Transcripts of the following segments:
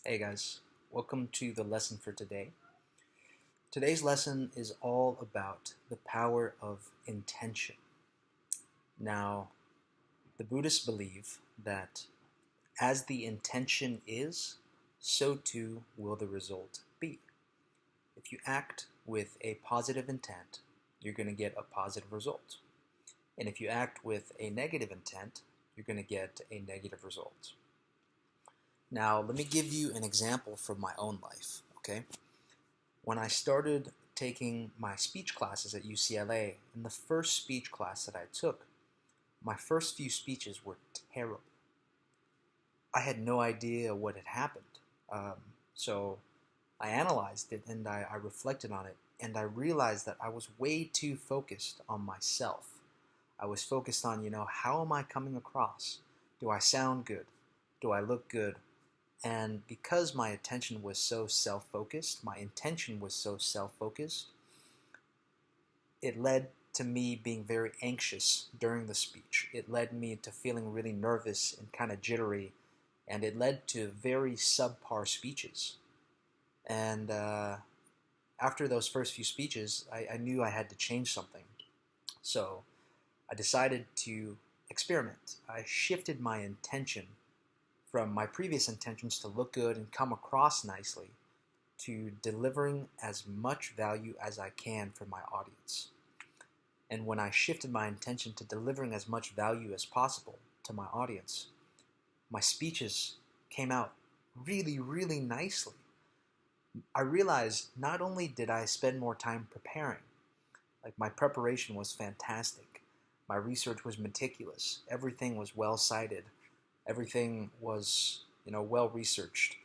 Hey guys, welcome to the lesson for today. Today's lesson is all about the power of intention. Now, the Buddhists believe that as the intention is, so too will the result be. If you act with a positive intent, you're going to get a positive result. And if you act with a negative intent, you're going to get a negative result. Now, let me give you an example from my own life, okay? When I started taking my speech classes at UCLA, in the first speech class that I took, my first few speeches were terrible. I had no idea what had happened. So I analyzed it and I reflected on it, and I realized that I was way too focused on myself. I was focused on, how am I coming across? Do I sound good? Do I look good? And because my attention was so self-focused, my intention was so self-focused, it led to me being very anxious during the speech. It led me to feeling really nervous and kind of jittery, and it led to very subpar speeches. And after those first few speeches, I knew I had to change something. So I decided to experiment. I shifted my intention from my previous intentions to look good and come across nicely to delivering as much value as I can for my audience. And when I shifted my intention to delivering as much value as possible to my audience, my speeches came out really, really nicely. I realized not only did I spend more time preparing, like my preparation was fantastic, my research was meticulous, everything was well cited, everything was, well researched.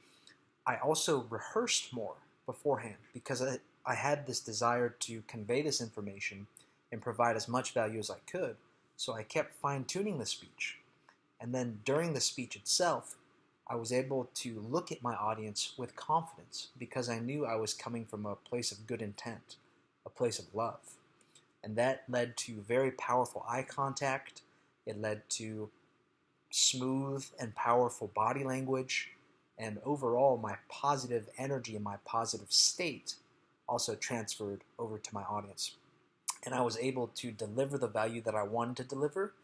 I also rehearsed more beforehand because I had this desire to convey this information and provide as much value as I could. So I kept fine-tuning the speech. And then during the speech itself, I was able to look at my audience with confidence because I knew I was coming from a place of good intent, a place of love. And that led to very powerful eye contact. It led to smooth and powerful body language, and overall my positive energy and my positive state also transferred over to my audience. And I was able to deliver the value that I wanted to deliver,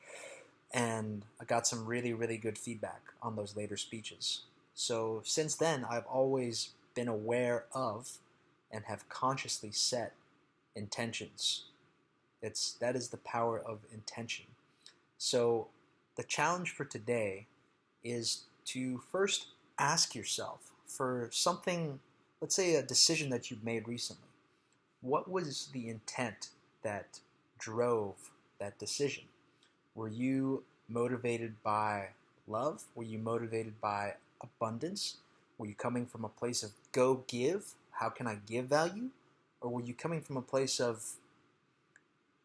and I got some really, really good feedback on those later speeches. So since then, I've always been aware of and have consciously set intentions. That is the power of intention. So the challenge for today is to first ask yourself for something, let's say a decision that you've made recently. What was the intent that drove that decision? Were you motivated by love? Were you motivated by abundance? Were you coming from a place of go give? How can I give value? Or were you coming from a place of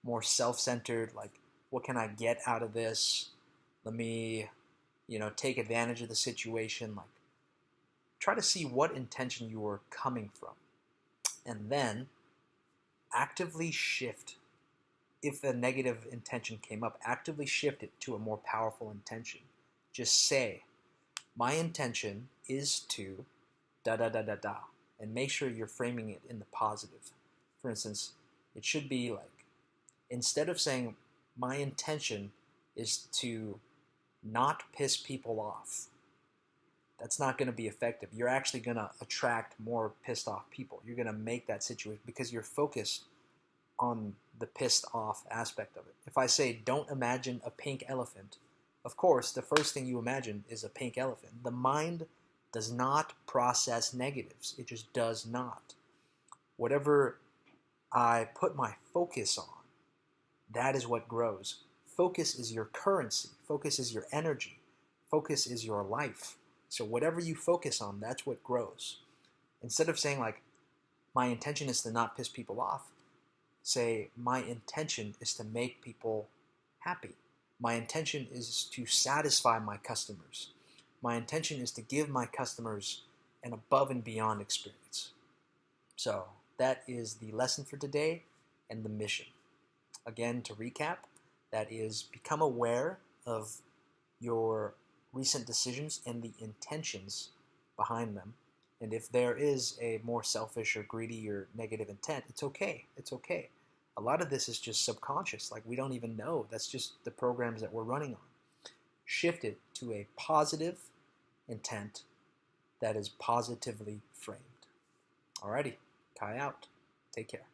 more self-centered, like what can I get out of this? Let me, take advantage of the situation. Like, try to see what intention you were coming from. And then actively shift. If a negative intention came up, actively shift it to a more powerful intention. Just say, my intention is to da da da da da. And make sure you're framing it in the positive. For instance, it should be like, instead of saying, my intention is to not piss people off, that's not going to be effective. You're actually going to attract more pissed off people. You're going to make that situation because you're focused on the pissed off aspect of it. If I say, don't imagine a pink elephant, of course, the first thing you imagine is a pink elephant. The mind does not process negatives. It just does not. Whatever I put my focus on, that is what grows. Focus is your currency. Focus is your energy. Focus is your life. So whatever you focus on, that's what grows. Instead of saying like, my intention is to not piss people off, say, my intention is to make people happy. My intention is to satisfy my customers. My intention is to give my customers an above and beyond experience. So that is the lesson for today and the mission. Again, to recap, that is become aware of your recent decisions and the intentions behind them. And if there is a more selfish or greedy or negative intent, it's okay. It's okay. A lot of this is just subconscious. Like we don't even know. That's just the programs that we're running on. Shift it to a positive intent that is positively framed. Alrighty, Kai out. Take care.